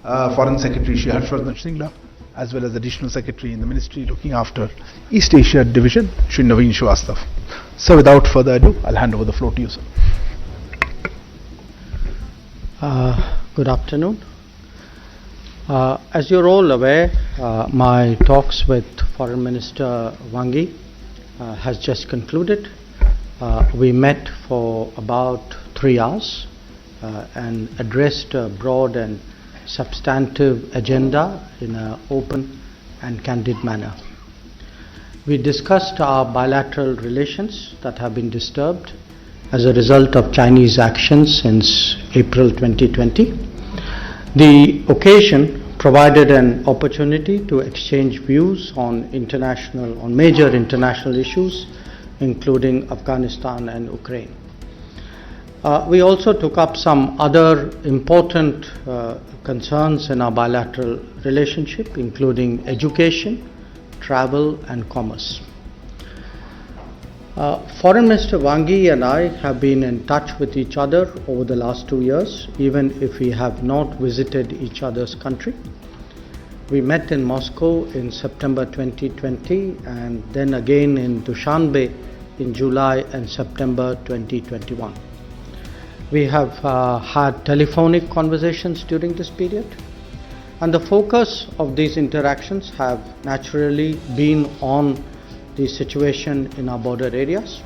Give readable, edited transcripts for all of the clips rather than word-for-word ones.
Foreign Secretary Shri Harshvardhan Shringla, as well as Additional Secretary in the Ministry looking after East Asia Division, Shri Naveen Srivastav. So without further ado, I'll hand over the floor to you, sir. Good afternoon. As you're all aware, my talks with Foreign Minister Wang Yi has just concluded. We met for about 3 hours and addressed a broad and substantive agenda in an open and candid manner. We discussed our bilateral relations that have been disturbed as a result of Chinese actions since April 2020. The occasion provided an opportunity to exchange views on major international issues, including Afghanistan and Ukraine. We also took up some other important concerns in our bilateral relationship, including education, travel, and commerce. Foreign Minister Wang Yi and I have been in touch with each other over the last 2 years, even if we have not visited each other's country. We met in Moscow in September 2020 and then again in Dushanbe in July and September 2021. We have had telephonic conversations during this period, and the focus of these interactions have naturally been on the situation in our border areas.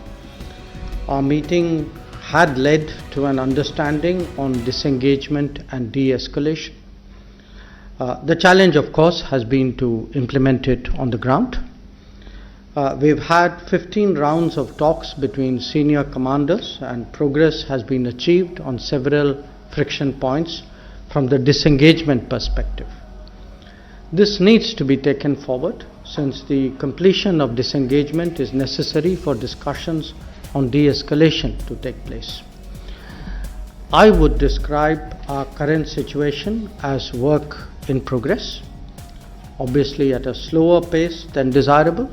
Our meeting had led to an understanding on disengagement and de-escalation. The challenge, of course, has been to implement it on the ground. We've had 15 rounds of talks between senior commanders, and progress has been achieved on several friction points from the disengagement perspective. This needs to be taken forward, since the completion of disengagement is necessary for discussions on de-escalation to take place. I would describe our current situation as work in progress, obviously at a slower pace than desirable,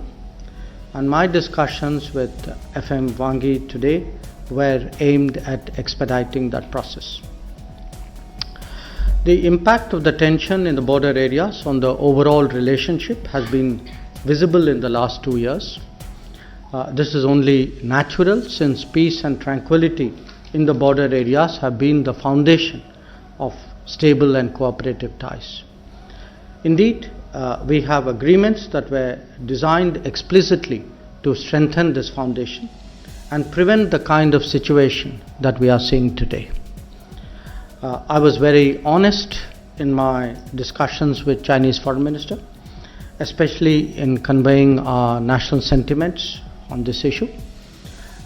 and my discussions with FM Wang Yi today were aimed at expediting that process. The impact of the tension in the border areas on the overall relationship has been visible in the last 2 years. This is only natural, since peace and tranquility in the border areas have been the foundation of stable and cooperative ties. Indeed, we have agreements that were designed explicitly to strengthen this foundation and prevent the kind of situation that we are seeing today. I was very honest in my discussions with Chinese Foreign Minister, especially in conveying our national sentiments on this issue.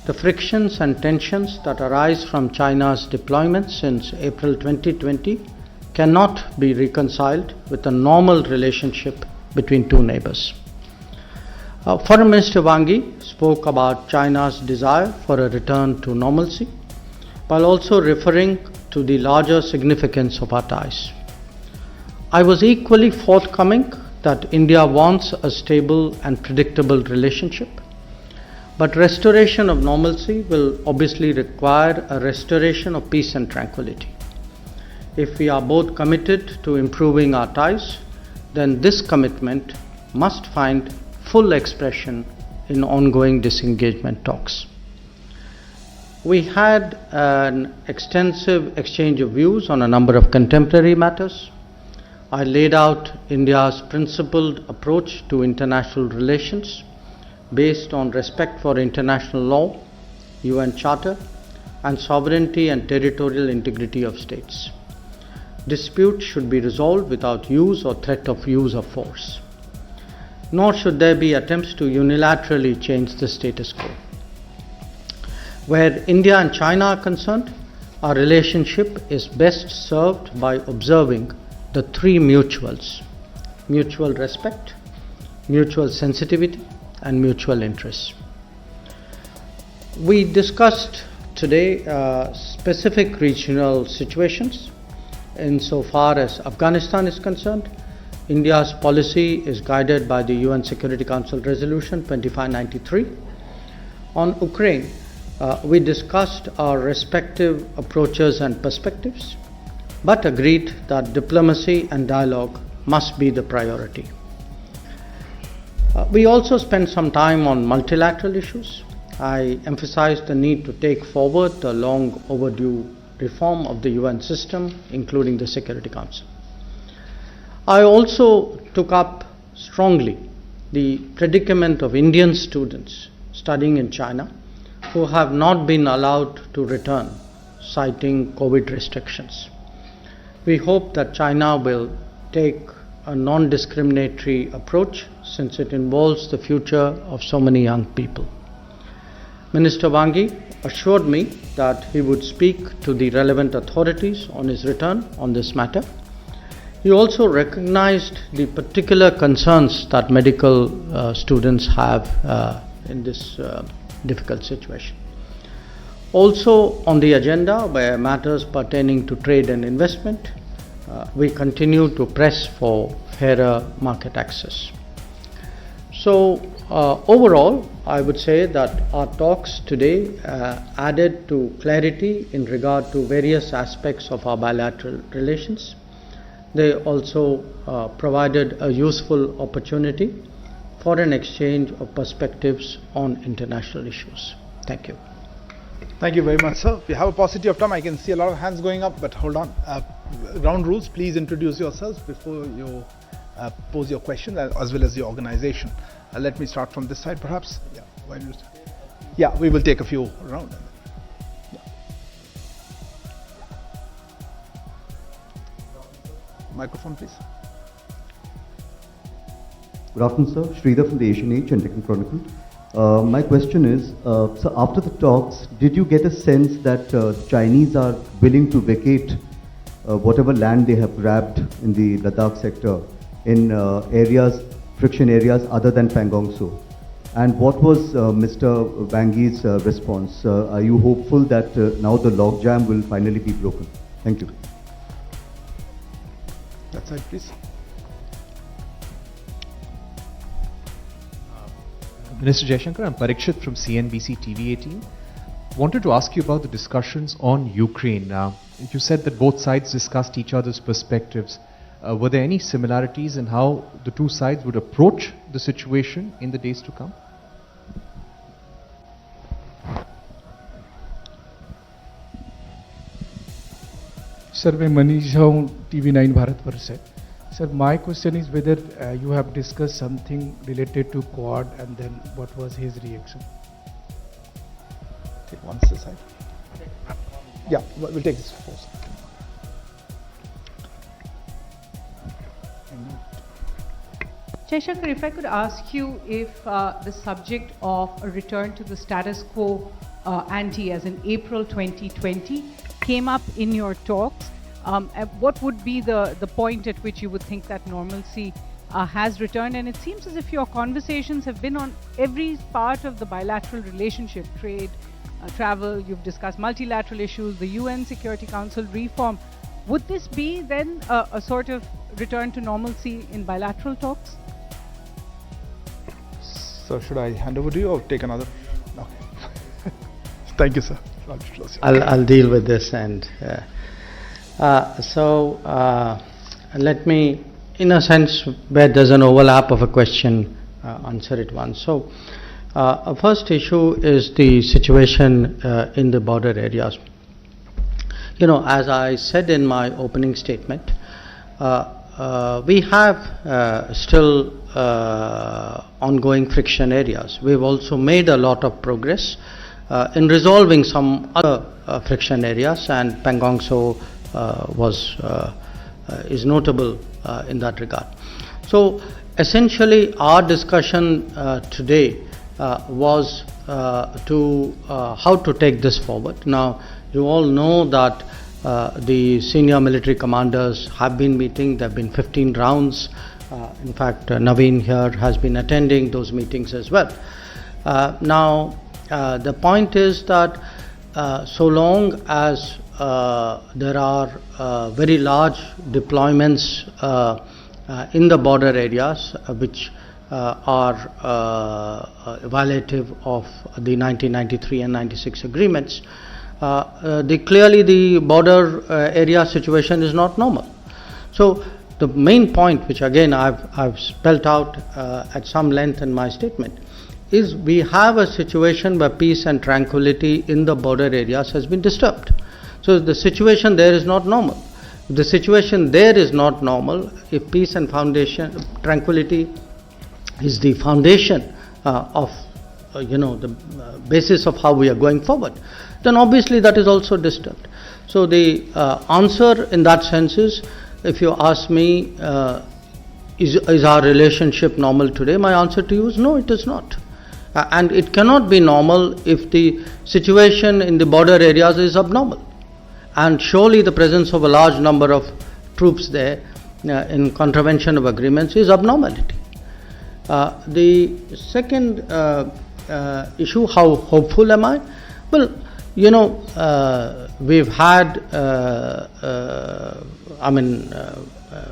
The frictions and tensions that arise from China's deployment since April 2020 cannot be reconciled with a normal relationship between two neighbors. Foreign Minister Wang Yi spoke about China's desire for a return to normalcy, while also referring to the larger significance of our ties. I was equally forthcoming that India wants a stable and predictable relationship, but restoration of normalcy will obviously require a restoration of peace and tranquility. If we are both committed to improving our ties, then this commitment must find full expression in ongoing disengagement talks. We had an extensive exchange of views on a number of contemporary matters. I laid out India's principled approach to international relations based on respect for international law, UN Charter, and sovereignty and territorial integrity of states. Disputes should be resolved without use or threat of use of force. Nor should there be attempts to unilaterally change the status quo. Where India and China are concerned, our relationship is best served by observing the three mutuals: mutual respect, mutual sensitivity, and mutual interest. We discussed today specific regional situations. Insofar as Afghanistan is concerned, India's policy is guided by the UN Security Council Resolution 2593. On Ukraine, we discussed our respective approaches and perspectives. but agreed that diplomacy and dialogue must be the priority. We also spent some time on multilateral issues. I emphasized the need to take forward the long overdue reform of the UN system, including the Security Council. I also took up strongly the predicament of Indian students studying in China who have not been allowed to return, citing COVID restrictions. We hope that China will take a non-discriminatory approach since it involves the future of so many young people. Minister Wang Yi assured me that he would speak to the relevant authorities on his return on this matter. He also recognized the particular concerns that medical students have in this difficult situation. Also on the agenda were matters pertaining to trade and investment. We continue to press for fairer market access. So overall, I would say that our talks today added to clarity in regard to various aspects of our bilateral relations. They also provided a useful opportunity for an exchange of perspectives on international issues. Thank you. Thank you very much, sir. We have a paucity of time. I can see a lot of hands going up, but hold on. Ground rules, please introduce yourselves before you pose your question, as well as your organization. Let me start from this side, perhaps. Yeah, why don't you start? Yeah, we will take a few around. Yeah. Microphone, please. Good afternoon, sir. Sridhar from the Asian Age and Deccan Chronicle. My question is, so after the talks, did you get a sense that Chinese are willing to vacate whatever land they have grabbed in the Ladakh sector in friction areas other than Pangong Tso? And what was Mr. Wang Yi's response? Are you hopeful that now the logjam will finally be broken? Thank you. That side, please. Minister Jaishankar, I'm Parikshit from CNBC TV 18. Wanted to ask you about the discussions on Ukraine. You said that both sides discussed each other's perspectives. Were there any similarities in how the two sides would approach the situation in the days to come? Sir, मैं मनीष हूँ TV9 Bharatvarsh से. Sir, my question is whether you have discussed something related to Quad, and then what was his reaction? Take one side. Yeah, we'll take this first. Jaishankar, if I could ask you if the subject of a return to the status quo ante as in April 2020 came up in your talks, what would be the point at which you would think that normalcy has returned? And it seems as if your conversations have been on every part of the bilateral relationship, trade, travel, you've discussed multilateral issues, the UN Security Council reform. Would this be then a sort of return to normalcy in bilateral talks? So should I hand over to you or take another? Okay. Thank you, sir. I'll deal with this, and let me, in a sense where there's an overlap of a question, answer it once. So our first issue is the situation in the border areas. You know, as I said in my opening statement, we have still ongoing friction areas. We've also made a lot of progress in resolving some other friction areas, and Pangong Tso is notable in that regard. So essentially our discussion today was to how to take this forward. Now you all know that the senior military commanders have been meeting. There have been 15 rounds. In fact, Naveen here has been attending those meetings as well. Now the point is that so long as there are very large deployments in the border areas which are violative of the 1993 and 96 agreements, clearly the border area situation is not normal. So the main point, which again I've spelt out at some length in my statement, is we have a situation where peace and tranquility in the border areas has been disturbed. So the situation there is not normal. If the situation there is not normal, if peace and tranquility is the foundation of the basis of how we are going forward, then obviously that is also disturbed. So the answer in that sense is, if you ask me, is our relationship normal today? My answer to you is no, it is not. And it cannot be normal if the situation in the border areas is abnormal. And surely the presence of a large number of troops there in contravention of agreements is abnormality. The second issue, how hopeful am I? Well, we've had,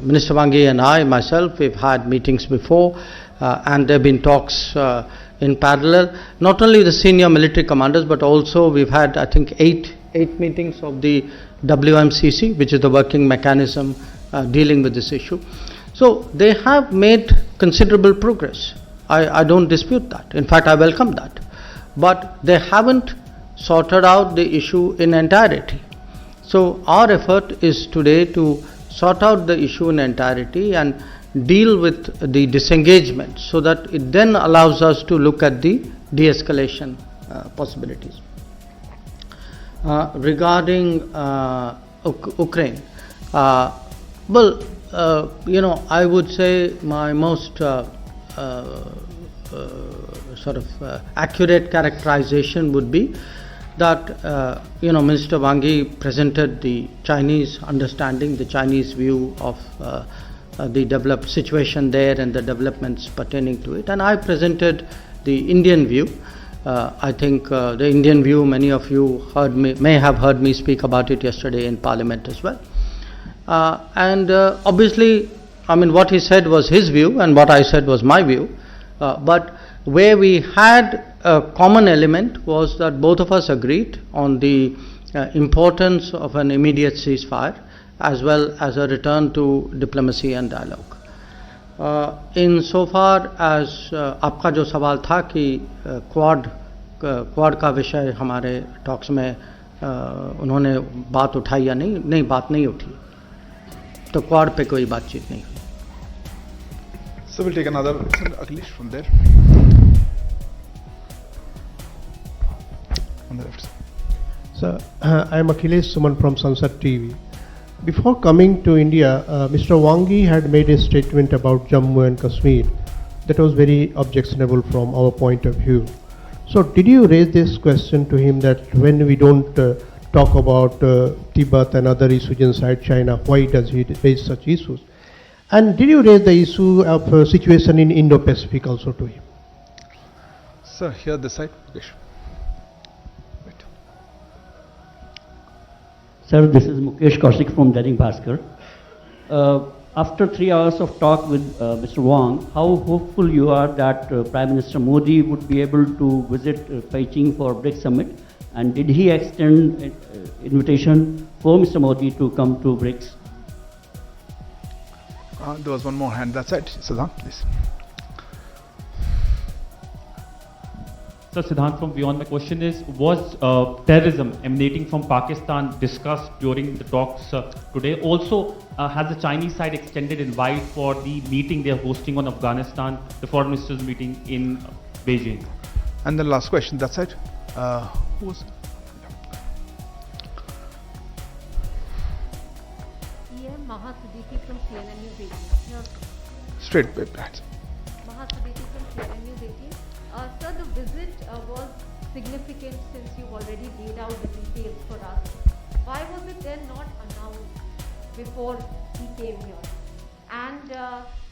Minister Wang Yi and myself, we've had meetings before, and there have been talks in parallel, not only the senior military commanders, but also we've had, I think, eight meetings of the WMCC, which is the working mechanism dealing with this issue. So they have made considerable progress. I don't dispute that. In fact, I welcome that. But they haven't sorted out the issue in entirety. So our effort is today to sort out the issue in entirety and deal with the disengagement, so that it then allows us to look at the de-escalation possibilities. Regarding Ukraine, I would say my most accurate characterization would be that Minister Wang Yi presented the Chinese understanding, the Chinese view of the developed situation there and the developments pertaining to it, and I presented the Indian view. I think the Indian view, many of you may have heard me speak about it yesterday in Parliament as well. And obviously, what he said was his view and what I said was my view. But where we had a common element was that both of us agreed on the importance of an immediate ceasefire as well as a return to diplomacy and dialogue. In so far as आपका जो सवाल था कि quad का विषय हमारे talks में उन्होंने बात उठाई या नहीं बात नहीं उठी, तो क्वाड पे कोई बातचीत नहीं हुई. So we'll take another, Akhilesh, from there. On the left. Sir, I am Akhilesh Suman from Sansad TV. Before coming to India, Mr. Wang Yi had made a statement about Jammu and Kashmir that was very objectionable from our point of view. So did you raise this question to him, that when we don't talk about Tibet and other issues inside China, why does he raise such issues? And did you raise the issue of situation in Indo-Pacific also to him? Sir, here this side. Wait. Sir, this is Mukesh Kaushik from Dainik Bhaskar. After 3 hours of talk with Mr. Wang, how hopeful you are that Prime Minister Modi would be able to visit Beijing for BRICS Summit? And did he extend invitation for Mr. Modi to come to BRICS? There was one more hand. That's it. Siddhant, please. Sir, Siddhant from Beyond. My question is, was terrorism emanating from Pakistan discussed during the talks today? Also, has the Chinese side extended invite for the meeting they are hosting on Afghanistan, the foreign ministers meeting in Beijing? And the last question, that's it. Who was it? Maha Siddiqui from CNN News 18. Straight hands. Maha Siddiqui from CNN News 18. Sir, the visit was significant since you've already laid out the details for us. Why was it then not announced before he came here? And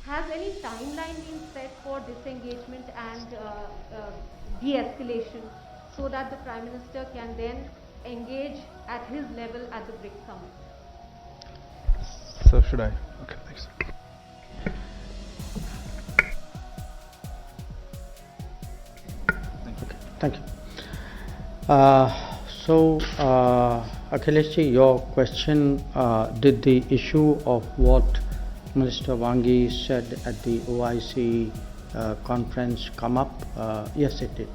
has any timeline been set for disengagement and de-escalation so that the Prime Minister can then engage at his level at the BRICS Summit? So should I? Okay, thanks. Thank you. So, Akhileshji, your question, did the issue of what Minister Wang Yi said at the OIC conference come up? Yes, it did.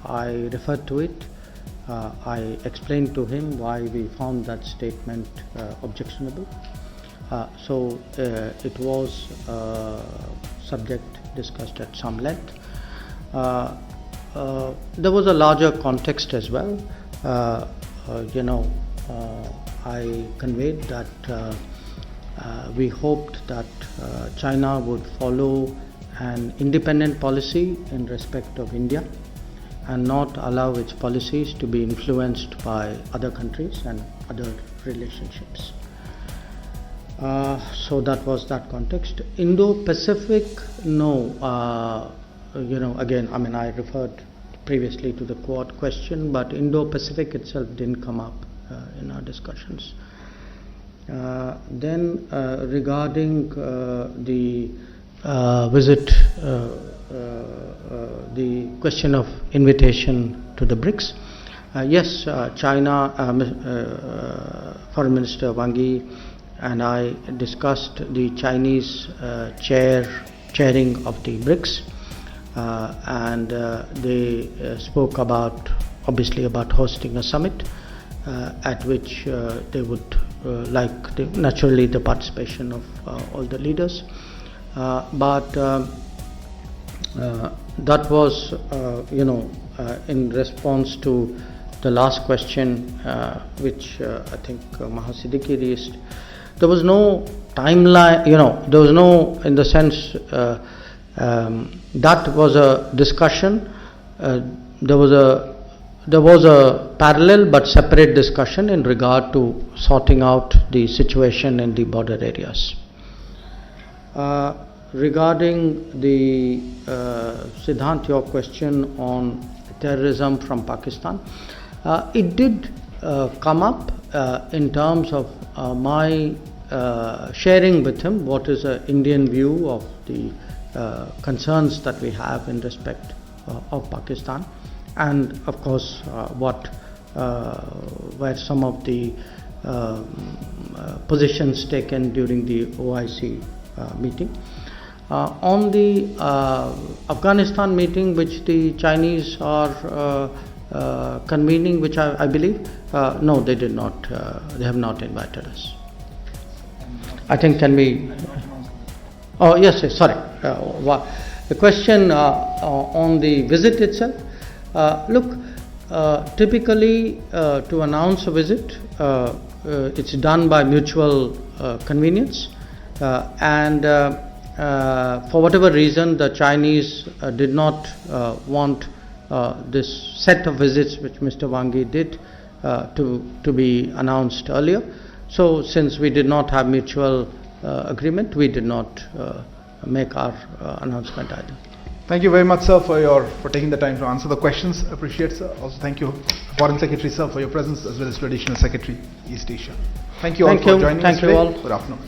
I referred to it. I explained to him why we found that statement objectionable. So it was subject discussed at some length. There was a larger context as well. I conveyed that we hoped that China would follow an independent policy in respect of India and not allow its policies to be influenced by other countries and other relationships. So that was that context. Indo-Pacific, no. Again, I referred previously to the Quad question, but Indo-Pacific itself didn't come up in our discussions. Then regarding the visit, the question of invitation to the BRICS, yes, China, Foreign Minister Wang Yi and I discussed the Chinese chairing of the BRICS, and they spoke obviously about hosting a summit at which they would like naturally the participation of all the leaders. But that was, in response to the last question, which I think Mahasidiki raised. There was no timeline, there was no, in the sense, that was a discussion. There was a parallel but separate discussion in regard to sorting out the situation in the border areas. Regarding the Siddhant, your question on terrorism from Pakistan, it did come up in terms of my sharing with him what is an Indian view of the concerns that we have in respect of Pakistan, and of course what were some of the positions taken during the OIC meeting. On the Afghanistan meeting, which the Chinese are convening, which I believe, no, they did not. They have not invited us. I think can we? Oh yes, sorry. The question on the visit itself. Look, typically to announce a visit, it's done by mutual convenience, and for whatever reason, the Chinese did not want this set of visits which Mr. Wang Yi did to be announced earlier. So since we did not have mutual agreement, we did not make our announcement either. Thank you very much, sir, for taking the time to answer the questions. Appreciate, sir. Also, thank you, Foreign Secretary, sir, for your presence, as well as to Additional Secretary, East Asia. Thank you all for joining us today. Good afternoon.